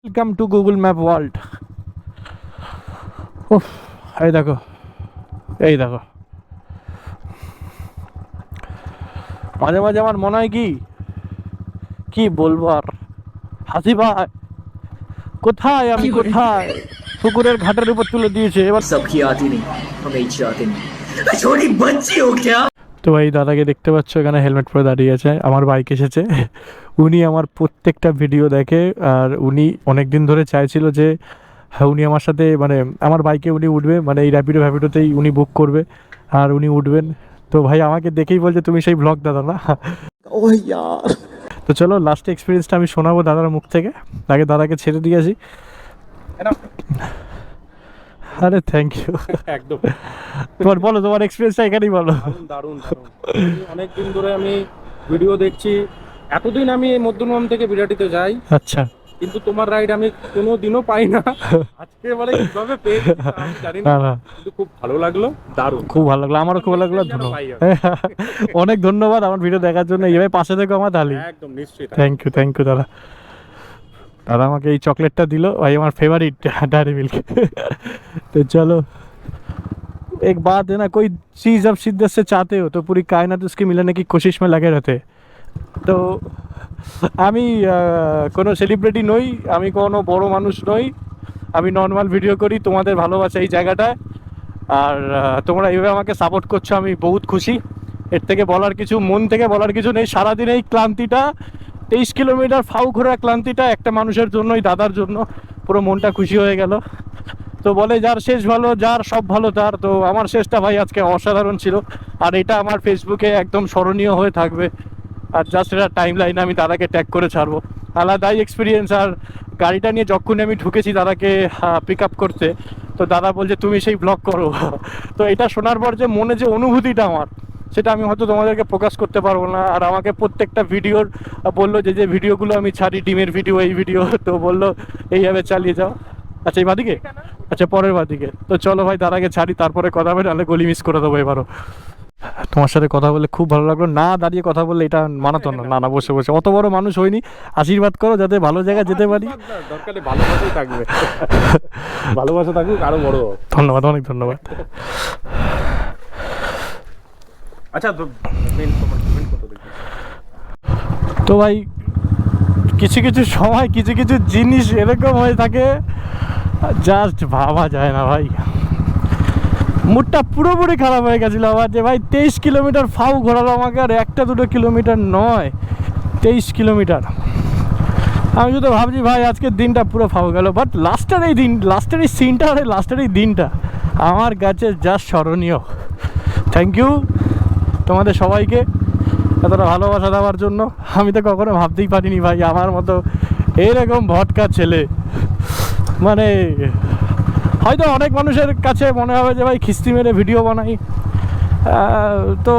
Welcome to Google map world. উফ, এই দেখো, এই দেখো, মাঝে মাঝে আমার মনে হয় কি কি বলবো আর, হাসি পায়। কোথায় আমি, কোথায়? পুকুরের ঘাটের উপর তুলে দিয়েছে এবার। सबकी आती नहीं, हमें इच्छा आती नहीं। छोटी बच्ची हो क्या? তো এই দাদাকে দেখতে পাচ্ছ, এখানে হেলমেট পরে দাঁড়িয়ে আছে, আমার বাইক এসেছে। উনি আমার প্রত্যেকটা ভিডিও দেখে, আর উনি অনেক দিন ধরে চাইছিল যে হ্যাঁ উনি আমার সাথে মানে আমার বাইকে উনি উঠবে, মানে এই র্যাপিডোতেই উনি বুক করবে আর উনি উঠবেন। তো ভাই আমাকে দেখেই বলছে তুমি সেই ব্লগ দাদা না। ओह यार। তো চলো লাস্ট এক্সপিরিয়েন্সটা আমি শোনাবো দাদার মুখ থেকে, আগে দাদাকে ছেড়ে দিয়ে আসি। আরে থ্যাংক ইউ। একদম তোমার বলো, তোমার এক্সপিরিয়েন্সটা এখানেই বলো। দারুণ দারুণ। অনেক দিন ধরে আমি ভিডিও দেখছি, এতদিন আমি মধ্যমগ্রাম থেকে বিরাটিতে যাই, আচ্ছা, কিন্তু তোমার রাইড আমি কোনো দিনও পাই না। আজকে মানে কিভাবে পেয়েছি আমি জানি না, না না, কিন্তু খুব ভালো লাগলো, দারুণ। খুব ভালো লাগলো, আমারও খুব ভালো লাগলো, ধন্যবাদ। পাই আমি। অনেক ধন্যবাদ আমার ভিডিও দেখার জন্য, এইভাবে পাশে থেকো আমার তাহলে। একদম নিশ্চয়ই। থ্যাংক ইউ দাদা। দাদা আমাকে এই চকলেটটা দিল, ভাই আমার फेवरेट डेयरी मिल्क। तो चलो, एक बात है ना, कोई चीज़ जब शिद्दत से चाहते हो तो पूरी कायनात उसके मिलने की कोशिश में लगे रहते। তো আমি কোনো সেলিব্রিটি নই, আমি কোনো বড় মানুষ নই, আমি নর্মাল ভিডিও করি তোমাদের ভালোবাসা এই জায়গাটায়। আর তোমরা এইভাবে আমাকে সাপোর্ট করছো, আমি বহুত খুশি। এর থেকে বলার কিছু, মন থেকে বলার কিছু নেই। সারাদিন এই ক্লান্তিটা, 23 কিলোমিটার ফাউ ঘোরা ক্লান্তিটা একটা মানুষের জন্যই, দাদার জন্য পুরো মনটা খুশি হয়ে গেল। তো বলে যার শেষ ভালো, যার সব ভালো তার। তো আমার শেষটা ভাই আজকে অসাধারণ ছিল, আর এটা আমার ফেসবুকে একদম স্মরণীয় হয়ে থাকবে। আর জাস্ট এটা টাইম লাইনে আমি দাদাকে ট্যাগ করে ছাড়বো, আলাদাই এক্সপিরিয়েন্স। আর গাড়িটা নিয়ে যখনই আমি ঢুকেছি দাদাকে পিক আপ করতে, তো দাদা বলছে তুমি সেই ব্লগ করো। তো এটা শোনার পর যে মনে যে অনুভূতিটা আমার, সেটা আমি হয়তো তোমাদেরকে প্রকাশ করতে পারবো না। আর আমাকে প্রত্যেকটা ভিডিওর বললো যে ভিডিওগুলো আমি ছাড়ি, ডিমের ভিডিও, এই ভিডিও, তো বললো এইভাবে চালিয়ে যাও। আচ্ছা এই বাদিকে, আচ্ছা পরের বাদিকে। তো চলো ভাই দাদাকে ছাড়ি, তারপরে কথা হবে, নাহলে গলি মিস করে দেবো এবারও। তোমার সাথে কথা বলে খুব ভালো লাগলো। না দাঁড়িয়ে কথা বললে এটা মানাতো না। না না, বসে বসে, অত বড় মানুষ হয়নি, আশীর্বাদ করো যাতে ভালো জায়গায় যেতে পারি। দরকারে ভালোবাসাই থাকবে, ভালোবাসা থাকুক আরো বড়। ধন্যবাদ, অনেক ধন্যবাদ। আচ্ছা তোমার কমেন্ট কত দেখি। তো ভাই কিছু কিছু সময় কিছু কিছু জিনিস এরকম হয়ে থাকে, জাস্ট ভাবা যায় না ভাই। মুডটা পুরোপুরি খারাপ হয়ে গেছিলো আমার, যে ভাই 23 কিলোমিটার ফাউ ঘোরালো আমাকে, আর 1-2 কিলোমিটার নয়, 23 কিলোমিটার। আমি শুধু ভাবছি ভাই আজকের দিনটা পুরো ফাউ গেল। বাট লাস্টের এই দিন, লাস্টের এই সিনটা, আর লাস্টের এই দিনটা আমার কাছে জাস্ট স্মরণীয়। থ্যাংক ইউ তোমাদের সবাইকে এতটা ভালোবাসা দেওয়ার জন্য। আমি তো কখনো ভাবতেই পারিনি ভাই আমার মতো এরকম ভটকা ছেলে, মানে হয়তো অনেক মানুষের কাছে মনে হবে যে ভাই খিস্তি মেরে ভিডিও বানাই, তো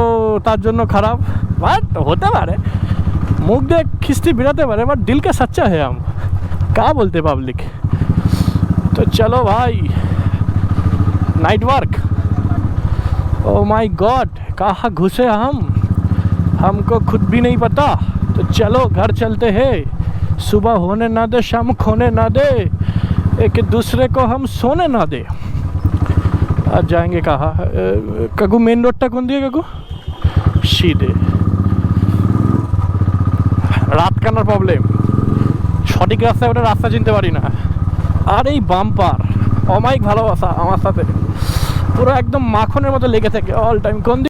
তার জন্য খারাপ। বাট হতে পারে, মুখ দিয়ে খিস্তি বেরাতে পারে, বাট দিল কা সচ্চা है हम, क्या बोलते पब्लिक। तो चलो भाई, night work, oh my God कहाँ घुसे हमको खुद भी नहीं पता। तो चलो घर चलते हैं, सुबह होने ना दे, शाम खोने ना दे, एक दूसरे को हम सोने ना दे। आज जाएंगे कहाँ? काकू मेन रोडটা কোন দিকে কাকু? সিধে। রাত কানার প্রবলেম, সঠিক রাস্তায় ওটা রাস্তা চিনতে পারি না। আর এই বাম্পার অমায়িক ভালোবাসা আমার সাথে, পুরো একদম মাখনের মতো লেগে থাকে অল টাইম। কোন দিকে